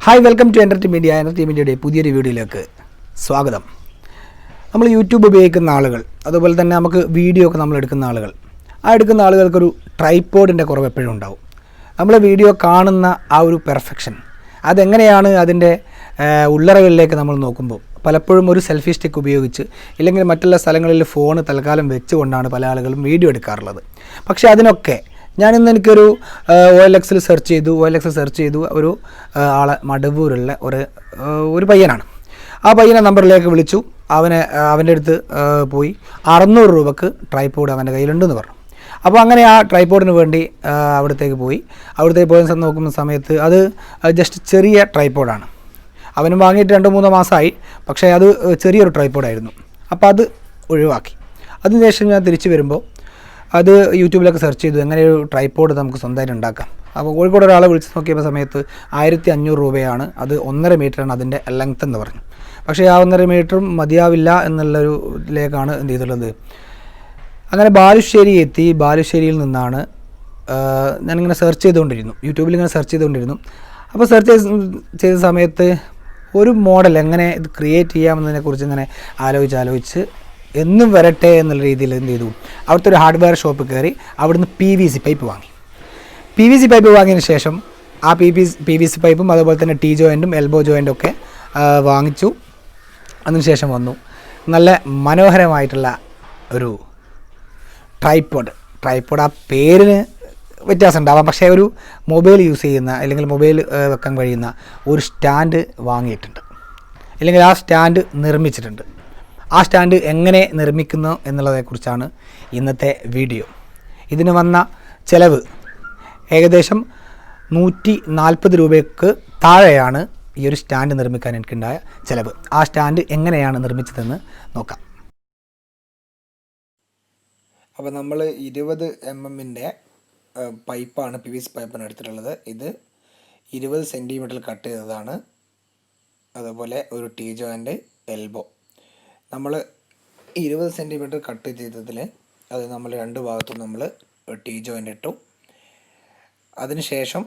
Hi, welcome to എൻ്റർടൈൻമെൻറ്റിയുടെ പുതിയൊരു വീഡിയോയിലേക്ക് സ്വാഗതം. നമ്മൾ യൂട്യൂബ് ഉപയോഗിക്കുന്ന ആളുകൾ, അതുപോലെ തന്നെ നമുക്ക് വീഡിയോ ഒക്കെ നമ്മൾ എടുക്കുന്ന ആളുകൾ, എടുക്കുന്ന ആളുകൾക്കൊരു ട്രൈപോഡിൻ്റെ കുറവ് എപ്പോഴും ഉണ്ടാവും. നമ്മൾ വീഡിയോ കാണുന്ന ആ ഒരു പെർഫെക്ഷൻ അതെങ്ങനെയാണ് അതിൻ്റെ ഉള്ളറകളിലേക്ക് നമ്മൾ നോക്കുമ്പോൾ പലപ്പോഴും ഒരു സെൽഫി സ്റ്റിക്ക് ഉപയോഗിച്ച് ഇല്ലെങ്കിൽ മറ്റുള്ള സ്ഥലങ്ങളിൽ ഫോൺ തൽക്കാലം വെച്ചുകൊണ്ടാണ് പല ആളുകളും വീഡിയോ എടുക്കാറുള്ളത്. പക്ഷേ അതിനൊക്കെ ഞാനിന്ന് എനിക്കൊരു OLX സെർച്ച് ചെയ്തു ഒരു ആളെ മടവൂരുള്ള ഒരു പയ്യനാണ്. ആ പയ്യനെ നമ്പറിലേക്ക് വിളിച്ചു. അവൻ്റെ അടുത്ത് പോയി 600 രൂപക്ക് ട്രൈപോഡ് അവൻ്റെ കയ്യിലുണ്ടെന്ന് പറഞ്ഞു. അപ്പോൾ അങ്ങനെ ആ ട്രൈപോഡിന് വേണ്ടി അവിടത്തേക്ക് പോയി പോയ നോക്കുന്ന സമയത്ത് അത് ജസ്റ്റ് ചെറിയ ട്രൈപോഡാണ്. അവനും വാങ്ങിയിട്ട് 2-3 മാസമായി. പക്ഷേ അത് ചെറിയൊരു ട്രൈപോഡായിരുന്നു. അപ്പോൾ അത് ഒഴിവാക്കി. അതിനുശേഷം ഞാൻ തിരിച്ചു വരുമ്പോൾ അത് യൂട്യൂബിലൊക്കെ സെർച്ച് ചെയ്തു, എങ്ങനെ ഒരു ട്രൈപോഡ് നമുക്ക് സ്വന്തമായിട്ട് ഉണ്ടാക്കാം. അപ്പോൾ കോഴിക്കോട് ഒരാളെ വിളിച്ച് നോക്കിയപ്പോൾ സമയത്ത് 1500 രൂപയാണ്. അത് 1.5 മീറ്ററാണ് അതിൻ്റെ ലെങ്ത്ത് എന്ന് പറഞ്ഞു. പക്ഷേ ആ 1.5 മീറ്ററും മതിയാവില്ല എന്നുള്ളൊരു ഇതിലേക്കാണ് എന്ത് ചെയ്തിട്ടുള്ളത്. അങ്ങനെ ബാലുശ്ശേരി എത്തി. ബാലുശ്ശേരിയിൽ നിന്നാണ് ഞാനിങ്ങനെ സെർച്ച് ചെയ്തുകൊണ്ടിരുന്നു, യൂട്യൂബിൽ ഇങ്ങനെ സെർച്ച് ചെയ്തുകൊണ്ടിരുന്നു. അപ്പോൾ സെർച്ച് ചെയ്ത സമയത്ത് ഒരു മോഡൽ എങ്ങനെ ഇത് ക്രിയേറ്റ് ചെയ്യാമെന്നതിനെക്കുറിച്ച് ഇങ്ങനെ ആലോചിച്ച് എന്നും വരട്ടെ എന്നുള്ള രീതിയിൽ എന്ത് ചെയ്തു, അവിടുത്തെ ഒരു ഹാർഡ്വെയർ ഷോപ്പ് കയറി അവിടുന്ന് PVC പൈപ്പ് വാങ്ങി. PVC പൈപ്പ് വാങ്ങിയതിന് ശേഷം ആ PVC പൈപ്പും അതുപോലെ തന്നെ T ജോയിൻറ്റും എൽബോ ജോയിൻറ്റും ഒക്കെ വാങ്ങിച്ചു. അതിനുശേഷം വന്നു നല്ല മനോഹരമായിട്ടുള്ള ഒരു ട്രൈപോഡ്. ആ പേരിന് വ്യത്യാസം ഉണ്ടാവാം, പക്ഷേ ഒരു മൊബൈൽ യൂസ് ചെയ്യുന്ന അല്ലെങ്കിൽ മൊബൈൽ വെക്കാൻ കഴിയുന്ന ഒരു സ്റ്റാൻഡ് വാങ്ങിയിട്ടുണ്ട്, അല്ലെങ്കിൽ ആ സ്റ്റാൻഡ് നിർമ്മിച്ചിട്ടുണ്ട്. ആ സ്റ്റാൻഡ് എങ്ങനെ നിർമ്മിക്കുന്നു എന്നുള്ളതിനെക്കുറിച്ചാണ് ഇന്നത്തെ വീഡിയോ. ഇതിന് വന്ന ചിലവ് ഏകദേശം 140 രൂപയ്ക്ക് താഴെയാണ് ഈ ഒരു സ്റ്റാൻഡ് നിർമ്മിക്കാൻ എനിക്കുണ്ടായ ചിലവ്. ആ സ്റ്റാൻഡ് എങ്ങനെയാണ് നിർമ്മിച്ചതെന്ന് നോക്കാം. അപ്പോൾ നമ്മൾ 20 mm പൈപ്പാണ്, PVC പൈപ്പാണ് എടുത്തിട്ടുള്ളത്. ഇത് 20 സെൻറ്റിമീറ്റർ കട്ട് ചെയ്തതാണ്. അതുപോലെ ഒരു T ജോയിൻ്റ് എൽബോ. നമ്മൾ 20 സെൻറ്റിമീറ്റർ കട്ട് ചെയ്തതിൽ അത് നമ്മൾ 2 ഭാഗത്തും നമ്മൾ T ജോയിൻ്റ് ഇട്ടു. അതിനുശേഷം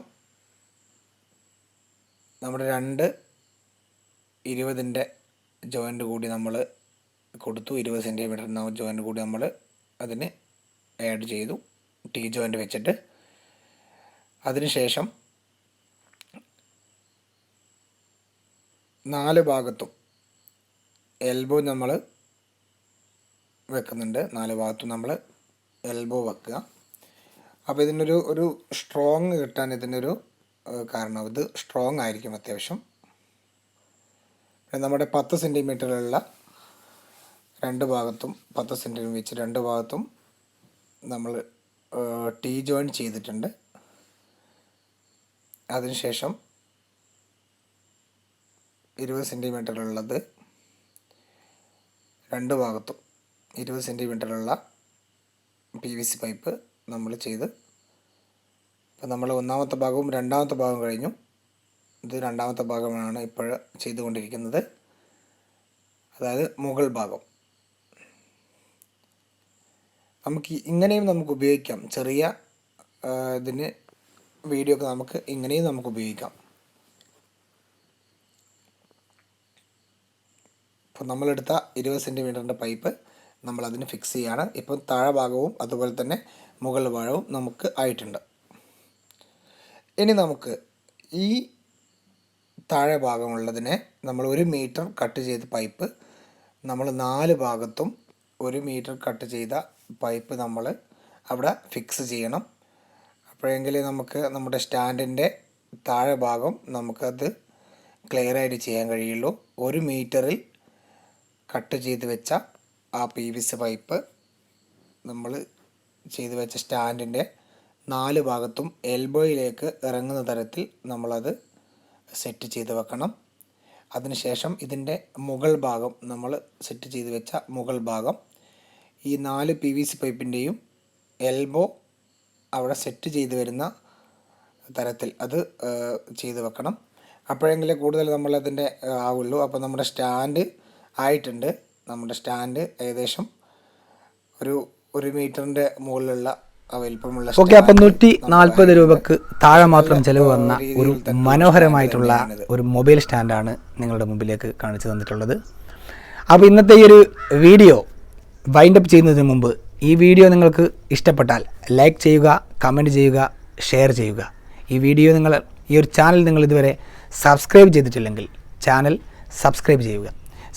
നമ്മുടെ 2 20-ൻ്റെ ജോയിൻ്റ് കൂടി നമ്മൾ കൊടുത്തു. 20 സെൻറ്റിമീറ്റർ ജോയിൻ്റ് കൂടി നമ്മൾ അതിന് ആഡ് ചെയ്തു, T ജോയിൻ്റ് വെച്ചിട്ട്. അതിനുശേഷം 4 ഭാഗത്തും എൽബോ നമ്മൾ വെക്കുന്നുണ്ട്. 4 ഭാഗത്തും നമ്മൾ എൽബോ വെക്കുക. അപ്പോൾ ഇതിനൊരു സ്ട്രോങ് കിട്ടാൻ ഇതിനൊരു കാരണം, ഇത് സ്ട്രോങ് ആയിരിക്കും അത്യാവശ്യം. നമ്മുടെ 10 സെൻറ്റിമീറ്ററുള്ള 2 ഭാഗത്തും 10 സെൻറ്റിമീറ്റർ വെച്ച് 2 ഭാഗത്തും നമ്മൾ T ജോയിൻ ചെയ്തിട്ടുണ്ട്. അതിനുശേഷം 20 സെൻറ്റിമീറ്ററുള്ളത് 2 ഭാഗത്തും 20 സെൻറ്റിമീറ്ററുള്ള PVC പൈപ്പ് നമ്മൾ ചെയ്ത്. അപ്പോൾ നമ്മൾ 1ാമത്തെ ഭാഗവും 2ാമത്തെ ഭാഗവും കഴിഞ്ഞു. ഇത് 2ാമത്തെ ഭാഗമാണ് ഇപ്പോൾ ചെയ്തുകൊണ്ടിരിക്കുന്നത്, അതായത് മുകൾ ഭാഗം. നമുക്ക് ഇങ്ങനെയും നമുക്ക് ഉപയോഗിക്കാം. ചെറിയ ഇതിന് വീഡിയോ ഒക്കെ നമുക്ക് ഇങ്ങനെയും നമുക്ക് ഉപയോഗിക്കാം. ഇപ്പോൾ നമ്മളെടുത്ത 20 സെൻറ്റിമീറ്ററിൻ്റെ പൈപ്പ് നമ്മളതിന് ഫിക്സ് ചെയ്യുകയാണ്. ഇപ്പം താഴെ ഭാഗവും അതുപോലെ തന്നെ മുകൾ ഭാഗവും നമുക്ക് ആയിട്ടുണ്ട്. ഇനി നമുക്ക് ഈ താഴെ ഭാഗമുള്ളതിനെ നമ്മൾ 1 മീറ്റർ കട്ട് ചെയ്ത പൈപ്പ് നമ്മൾ 4 ഭാഗത്തും 1 മീറ്റർ കട്ട് ചെയ്ത പൈപ്പ് നമ്മൾ അവിടെ ഫിക്സ് ചെയ്യണം. അപ്പോഴെങ്കിലേ നമുക്ക് നമ്മുടെ സ്റ്റാൻഡിൻ്റെ താഴെ ഭാഗം നമുക്കത് ക്ലിയറായിട്ട് ചെയ്യാൻ കഴിയുള്ളൂ. 1 മീറ്ററിൽ കട്ട് ചെയ്ത് വെച്ച ആ PVC പൈപ്പ് നമ്മൾ ചെയ്ത് വെച്ച സ്റ്റാൻഡിൻ്റെ 4 ഭാഗത്തും എൽബോയിലേക്ക് ഇറങ്ങുന്ന തരത്തിൽ നമ്മളത് സെറ്റ് ചെയ്ത് വെക്കണം. അതിനുശേഷം ഇതിൻ്റെ മുകൾ ഭാഗം നമ്മൾ സെറ്റ് ചെയ്ത് വെച്ച മുകൾ ഭാഗം ഈ 4 PVC പൈപ്പിൻ്റെയും എൽബോ അവിടെ സെറ്റ് ചെയ്ത് വരുന്ന തരത്തിൽ അത് ചെയ്ത് വെക്കണം. അപ്പോഴെങ്കിലേ കൂടുതൽ നമ്മളതിൻ്റെ ആവുള്ളൂ. അപ്പോൾ നമ്മുടെ സ്റ്റാൻഡ് ആയിട്ടുണ്ട്. നമ്മുടെ സ്റ്റാൻഡ് ഏകദേശം ഒരു 1 മീറ്ററിൻ്റെ മുകളിലുള്ള ഓക്കെ, അപ്പം 140 രൂപക്ക് താഴെ മാത്രം ചിലവ് വന്ന ഒരു മനോഹരമായിട്ടുള്ള ഒരു മൊബൈൽ സ്റ്റാൻഡാണ് നിങ്ങളുടെ മുമ്പിലേക്ക് കാണിച്ചു തന്നിട്ടുള്ളത്. അപ്പോൾ ഇന്നത്തെ ഈ ഒരു വീഡിയോ വൈൻഡപ്പ് ചെയ്യുന്നതിന് മുമ്പ് ഈ വീഡിയോ നിങ്ങൾക്ക് ഇഷ്ടപ്പെട്ടാൽ ലൈക്ക് ചെയ്യുക, കമൻറ്റ് ചെയ്യുക, ഷെയർ ചെയ്യുക. ഈ വീഡിയോ ഈ ഒരു ചാനൽ നിങ്ങൾ ഇതുവരെ സബ്സ്ക്രൈബ് ചെയ്തിട്ടില്ലെങ്കിൽ ചാനൽ സബ്സ്ക്രൈബ് ചെയ്യുക.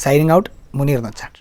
Signing out, Muneer Nachatt.